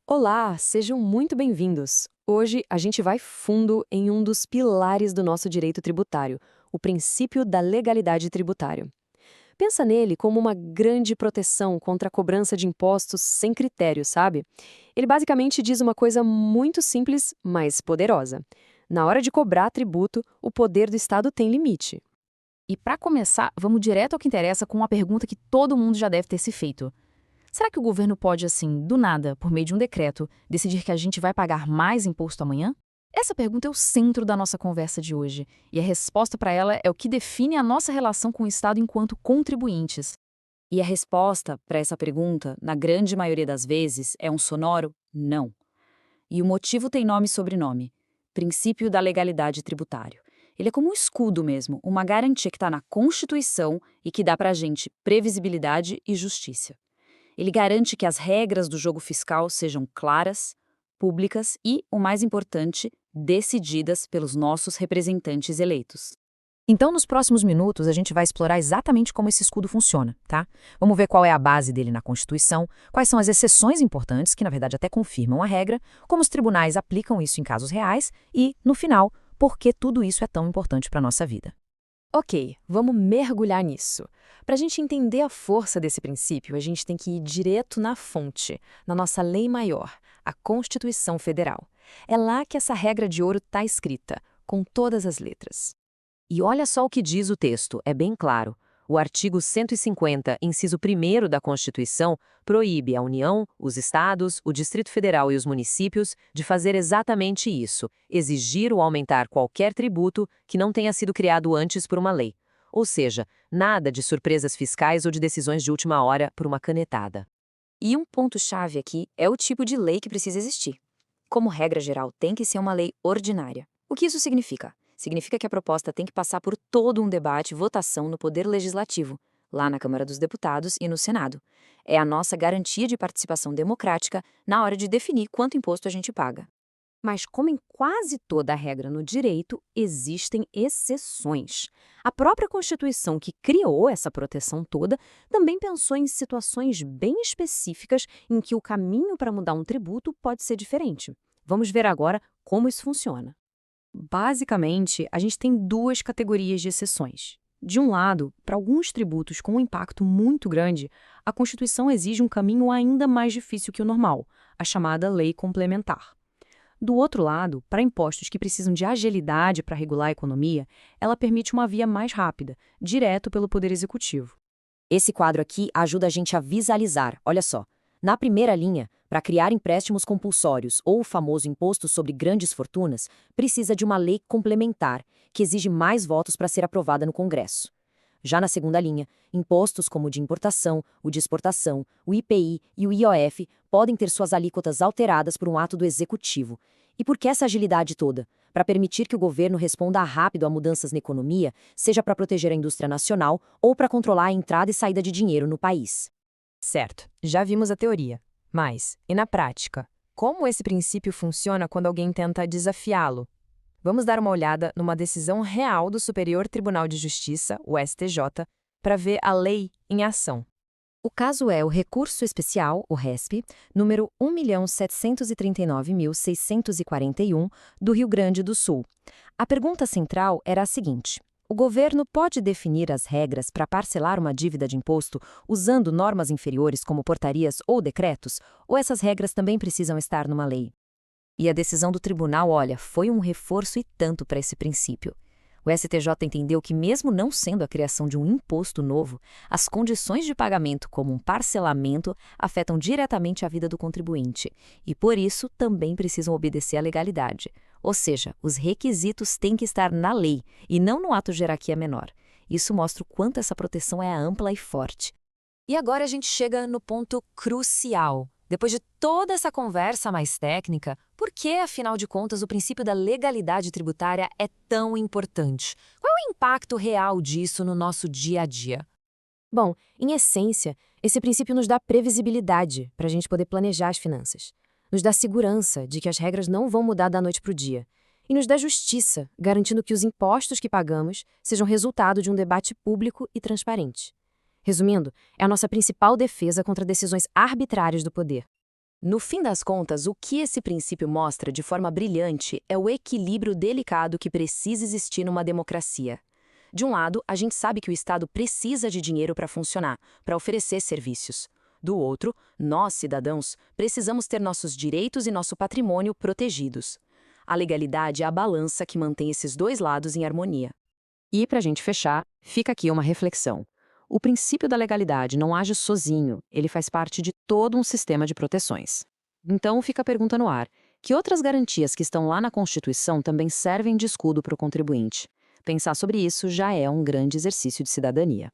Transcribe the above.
Olá, sejam muito bem-vindos. Hoje a gente vai fundo em um dos pilares do nosso direito tributário, o princípio da legalidade tributária. Pensa nele como uma grande proteção contra a cobrança de impostos sem critério, sabe? Ele basicamente diz uma coisa muito simples, mas poderosa. Na hora de cobrar tributo, o poder do Estado tem limite. E para começar, vamos direto ao que interessa com uma pergunta que todo mundo já deve ter se feito. Será que o governo pode, assim, do nada, por meio de um decreto, decidir que a gente vai pagar mais imposto amanhã? Essa pergunta é o centro da nossa conversa de hoje, e a resposta para ela é o que define a nossa relação com o Estado enquanto contribuintes. E a resposta para essa pergunta, na grande maioria das vezes, é um sonoro não. E o motivo tem nome e sobrenome: princípio da legalidade tributária. Ele é como um escudo mesmo, uma garantia que está na Constituição e que dá para a gente previsibilidade e justiça. Ele garante que as regras do jogo fiscal sejam claras, públicas e, o mais importante, decididas pelos nossos representantes eleitos. Então, nos próximos minutos, a gente vai explorar exatamente como esse escudo funciona, tá? Vamos ver qual é a base dele na Constituição, quais são as exceções importantes, que na verdade até confirmam a regra, como os tribunais aplicam isso em casos reais e, no final, por que tudo isso é tão importante para a nossa vida. Ok, vamos mergulhar nisso. Para a gente entender a força desse princípio, a gente tem que ir direto na fonte, na nossa lei maior, a Constituição Federal. É lá que essa regra de ouro está escrita, com todas as letras. E olha só o que diz o texto, é bem claro. O artigo 150, inciso 1º da Constituição, proíbe a União, os Estados, o Distrito Federal e os municípios de fazer exatamente isso, exigir ou aumentar qualquer tributo que não tenha sido criado antes por uma lei. Ou seja, nada de surpresas fiscais ou de decisões de última hora por uma canetada. E um ponto-chave aqui é o tipo de lei que precisa existir. Como regra geral, tem que ser uma lei ordinária. O que isso significa? Significa que a proposta tem que passar por todo um debate e votação no Poder Legislativo, lá na Câmara dos Deputados e no Senado. É a nossa garantia de participação democrática na hora de definir quanto imposto a gente paga. Mas, como em quase toda a regra no direito, existem exceções. A própria Constituição, que criou essa proteção toda, também pensou em situações bem específicas em que o caminho para mudar um tributo pode ser diferente. Vamos ver agora como isso funciona. Basicamente, a gente tem duas categorias de exceções. De um lado, para alguns tributos com um impacto muito grande, a Constituição exige um caminho ainda mais difícil que o normal, a chamada lei complementar. Do outro lado, para impostos que precisam de agilidade para regular a economia, ela permite uma via mais rápida, direto pelo Poder Executivo. Esse quadro aqui ajuda a gente a visualizar, olha só. Na primeira linha, para criar empréstimos compulsórios ou o famoso imposto sobre grandes fortunas, precisa de uma lei complementar, que exige mais votos para ser aprovada no Congresso. Já na segunda linha, impostos como o de importação, o de exportação, o IPI e o IOF podem ter suas alíquotas alteradas por um ato do Executivo. E por que essa agilidade toda? Para permitir que o governo responda rápido a mudanças na economia, seja para proteger a indústria nacional ou para controlar a entrada e saída de dinheiro no país. Certo, já vimos a teoria. Mas, e na prática? Como esse princípio funciona quando alguém tenta desafiá-lo? Vamos dar uma olhada numa decisão real do Superior Tribunal de Justiça, o STJ, para ver a lei em ação. O caso é o Recurso Especial, o RESP, número 1.739.641, do Rio Grande do Sul. A pergunta central era a seguinte: o governo pode definir as regras para parcelar uma dívida de imposto usando normas inferiores como portarias ou decretos, ou essas regras também precisam estar numa lei? E a decisão do tribunal, olha, foi um reforço e tanto para esse princípio. O STJ entendeu que, mesmo não sendo a criação de um imposto novo, as condições de pagamento, como um parcelamento, afetam diretamente a vida do contribuinte e, por isso, também precisam obedecer à legalidade. Ou seja, os requisitos têm que estar na lei e não no ato de hierarquia menor. Isso mostra o quanto essa proteção é ampla e forte. E agora a gente chega no ponto crucial. Depois de toda essa conversa mais técnica, por que, afinal de contas, o princípio da legalidade tributária é tão importante? Qual é o impacto real disso no nosso dia a dia? Bom, em essência, esse princípio nos dá previsibilidade para a gente poder planejar as finanças. Nos dá segurança de que as regras não vão mudar da noite para o dia. E nos dá justiça, garantindo que os impostos que pagamos sejam resultado de um debate público e transparente. Resumindo, é a nossa principal defesa contra decisões arbitrárias do poder. No fim das contas, o que esse princípio mostra de forma brilhante é o equilíbrio delicado que precisa existir numa democracia. De um lado, a gente sabe que o Estado precisa de dinheiro para funcionar, para oferecer serviços. Do outro, nós, cidadãos, precisamos ter nossos direitos e nosso patrimônio protegidos. A legalidade é a balança que mantém esses dois lados em harmonia. E, para a gente fechar, fica aqui uma reflexão. O princípio da legalidade não age sozinho, ele faz parte de todo um sistema de proteções. Então fica a pergunta no ar: que outras garantias que estão lá na Constituição também servem de escudo para o contribuinte? Pensar sobre isso já é um grande exercício de cidadania.